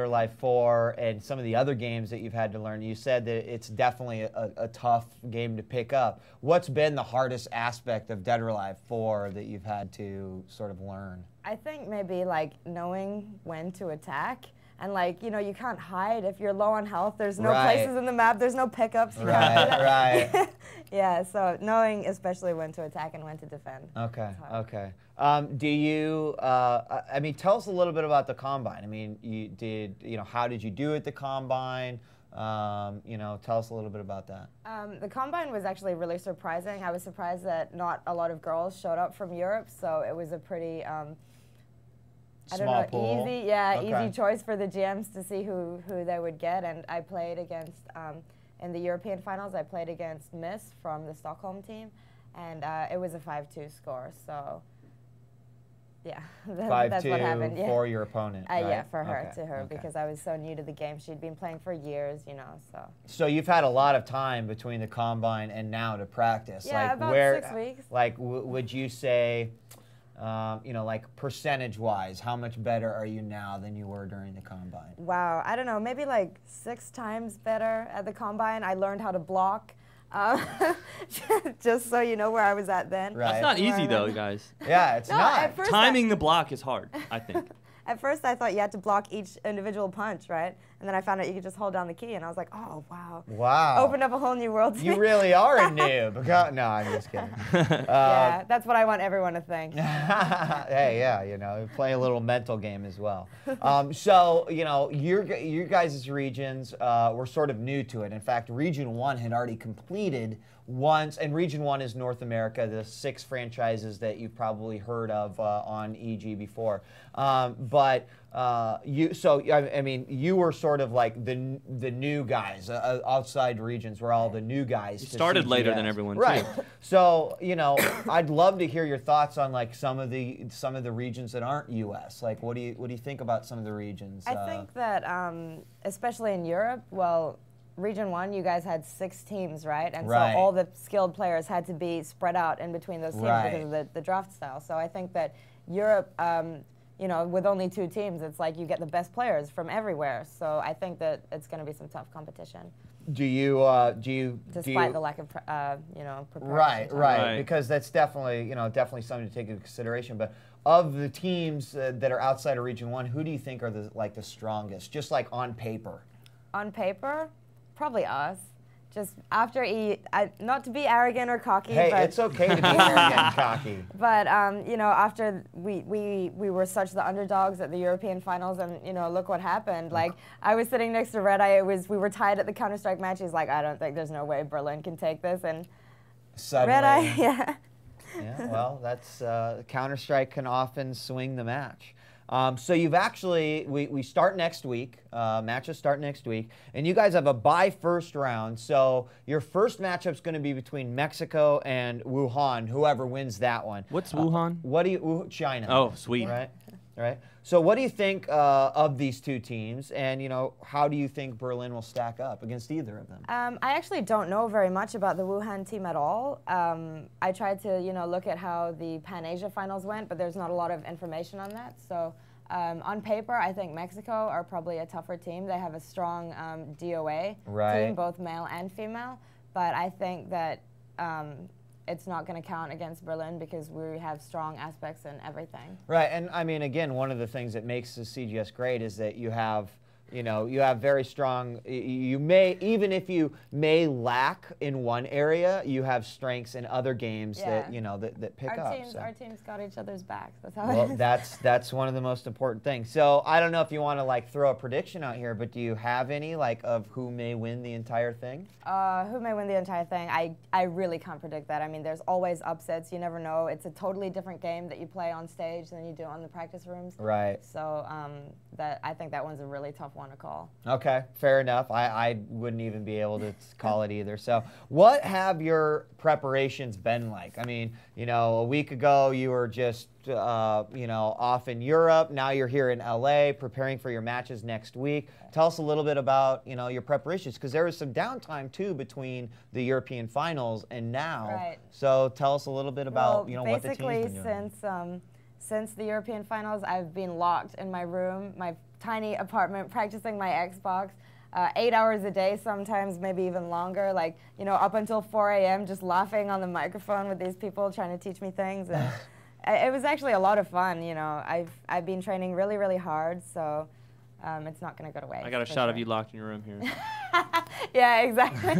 Life 4 and some of the other games that you've had to learn, you said that it's definitely a tough game to pick up. What's been the hardest aspect of Dead or Alive 4 that you've had to sort of learn? I think maybe like knowing when to attack. And like, you know, you can't hide if you're low on health. There's no places in the map. There's no pickups. Right. Yeah, so knowing especially when to attack and when to defend. Okay, okay. Do you, I mean, tell us a little bit about the Combine. I mean, how did you do at the Combine? You know, tell us a little bit about that. The Combine was actually really surprising. I was surprised that not a lot of girls showed up from Europe, so it was a pretty, I don't know, pool. easy choice for the GMs to see who they would get. And I played against, in the European finals, I played against Miss from the Stockholm team, and it was a 5-2 score. So, yeah, that's what happened. Yeah. For your opponent, right? Yeah, for her, because I was so new to the game. She'd been playing for years, you know, so. So you've had a lot of time between the Combine and now to practice. Yeah, like about 6 weeks. Like, would you say, you know, like percentage-wise, how much better are you now than you were during the Combine? Wow, I don't know, maybe like 6 times better at the Combine. I learned how to block, just so you know where I was at then. Right. That's not easy though, guys. Yeah, it's not. Timing the block is hard, I think. At first I thought you had to block each individual punch, right? And then I found out you could just hold down the key, and I was like, oh, wow. Wow. Opened up a whole new world to me. You really are a noob. No, I'm just kidding. Yeah, that's what I want everyone to think. Hey, yeah, you know, play a little mental game as well. So, you know, your guys' regions were sort of new to it. In fact, Region 1 had already completed once, and Region 1 is North America, the 6 franchises that you've probably heard of on EG before. But I mean, you were sort of like the new guys. Outside regions were all the new guys. You started later than everyone, right? Too. So, you know, I'd love to hear your thoughts on like some of the regions that aren't U.S. Like, what do you think about some of the regions? I think that especially in Europe, well, Region 1, you guys had 6 teams, right? And so all the skilled players had to be spread out in between those teams because of the draft style. So I think that Europe, you know, with only 2 teams, it's like you get the best players from everywhere. So I think that it's going to be some tough competition. Despite the lack of, you know, preparation. Right. Because that's definitely, you know, something to take into consideration. But of the teams that are outside of Region 1, who do you think are the strongest? Just like on paper. On paper, probably us. Just after not to be arrogant or cocky. Hey, but it's okay to be arrogant and cocky. But you know, after we were such the underdogs at the European finals, and you know, look what happened. Like I was sitting next to Red Eye. We were tied at the Counter-Strike match. He's like, I don't think there's no way Berlin can take this, and suddenly, Red Eye, yeah. Yeah, well, that's Counter-Strike can often swing the match. So you've actually, we start next week, matches start next week, and you guys have a bye first round. So your first matchup's going to be between Mexico and Wuhan, whoever wins that one. What's Wuhan? China. Oh, sweet. Right. So what do you think of these 2 teams, and you know, how do you think Berlin will stack up against either of them? I actually don't know very much about the Wuhan team at all. I tried to, you know, look at how the Pan Asia finals went, but there's not a lot of information on that. So on paper, I think Mexico are probably a tougher team. They have a strong DOA team, both male and female. But I think that it's not going to count against Berlin because we have strong aspects in everything. Right, and I mean, again, one of the things that makes the CGS great is that you have, you know, you have very strong, you may, even if you may lack in one area, you have strengths in other games that, you know, that pick up. Our teams got each other's backs. That's how well, it is. that's one of the most important things. So I don't know if you want to like throw a prediction out here, but do you have any like of who may win the entire thing? Who may win the entire thing? I really can't predict that. I mean, there's always upsets. You never know. It's a totally different game that you play on stage than you do on the practice rooms. Right. So I think that one's a really tough one to call. Okay, fair enough. I wouldn't even be able to call it either. So what have your preparations been like? I mean, you know, a week ago you were just, you know, off in Europe. Now you're here in LA preparing for your matches next week. Tell us a little bit about, you know, your preparations, because there was some downtime too between the European finals and now. Right. So tell us a little bit about, you know, what the team's been doing. Basically, since the European finals, I've been locked in my room, my tiny apartment practicing my Xbox. 8 hours a day sometimes, maybe even longer, like, you know, up until 4 a.m. just laughing on the microphone with these people trying to teach me things. And it was actually a lot of fun, you know. I've been training really, really hard, so it's not going to go to waste. I got a shot of you locked in your room here. Yeah, exactly.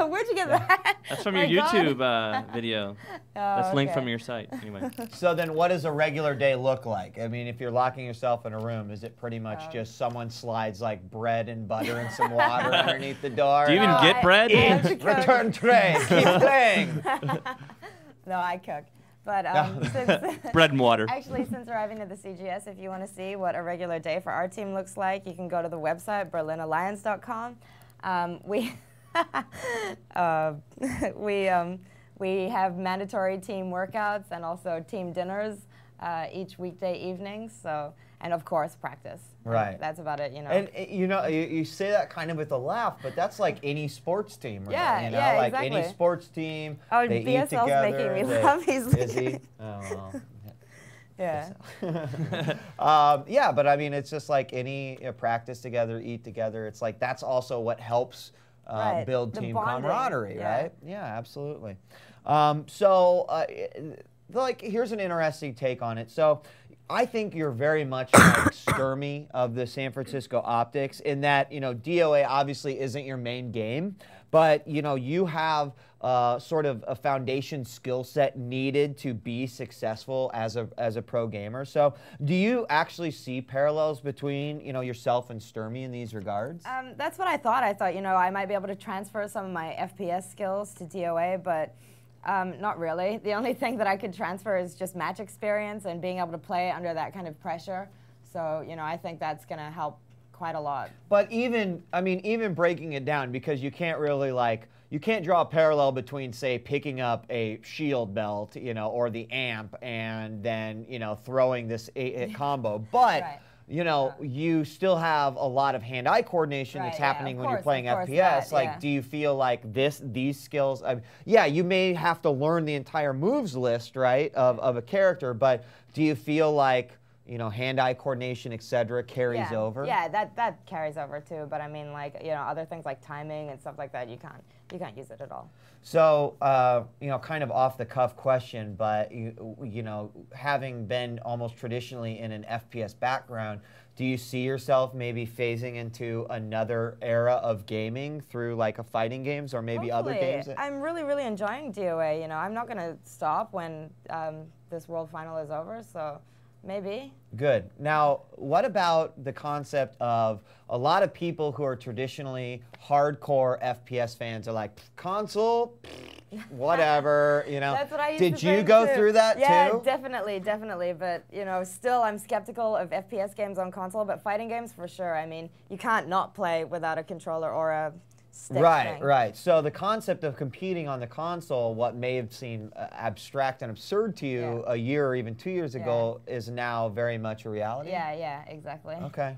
Where'd you get that? That's from your YouTube video. That's linked from your site. Anyway. So then what does a regular day look like? I mean, if you're locking yourself in a room, is it pretty much just someone slides like bread and butter and some water underneath the door? Do you even get bread? Eat, return tray, keep playing. No, I cook. But bread and water. Actually, since arriving at the CGS, if you want to see what a regular day for our team looks like, you can go to the website, berlinalliance.com. We have mandatory team workouts and also team dinners each weekday evening. So, and of course, practice. Right. That's about it, you know. And you know, you say that kind of with a laugh, but that's like any sports team, really. Yeah, you know, yeah, like exactly. any sports team. Oh, they BSL's eat together. making me laugh. He's Is he? Oh, well. Yeah. Yeah, but I mean, it's just like any practice together, eat together. It's like that's also what helps build The team bonding. camaraderie, Yeah. right? Yeah, absolutely. Like, here's an interesting take on it. So, I think you're very much like Sturmy of the San Francisco Optics in that, you know, DOA obviously isn't your main game, but, you know, you have sort of a foundation skill set needed to be successful as a pro gamer. So do you actually see parallels between, you know, yourself and Sturmy in these regards? That's what I thought. I thought, you know, I might be able to transfer some of my FPS skills to DOA, but not really. The only thing that I could transfer is just match experience and being able to play under that kind of pressure. So, you know, I think that's going to help quite a lot. But even, I mean, even breaking it down, because you can't really like, you can't draw a parallel between, say, picking up a shield belt, you know, or the amp and then, you know, throwing this 8-hit combo. But, right. you know, you still have a lot of hand-eye coordination that's happening when you're playing FPS. Like, do you feel like these skills, yeah, you may have to learn the entire moves list, right, of a character, but do you feel like, you know, hand-eye coordination, et cetera, carries over? Yeah, that carries over too. But I mean, like, you know, other things like timing and stuff like that, you can't use it at all. So, you know, kind of off-the-cuff question, but you know, having been almost traditionally in an FPS background, do you see yourself maybe phasing into another era of gaming through like a fighting games or maybe other games? I'm really, really enjoying DOA. You know, I'm not going to stop when this World Final is over. So. Maybe. Good. Now, what about the concept of a lot of people who are traditionally hardcore FPS fans are like, console, whatever, you know. That's what I used to Did you think go too. through that too? Yeah, definitely. But, you know, still I'm skeptical of FPS games on console, but fighting games for sure. I mean, you can't not play without a controller or a stick thing. Right. So the concept of competing on the console, what may have seemed abstract and absurd to you a year or even 2 years ago, is now very much a reality? Yeah, exactly. Okay.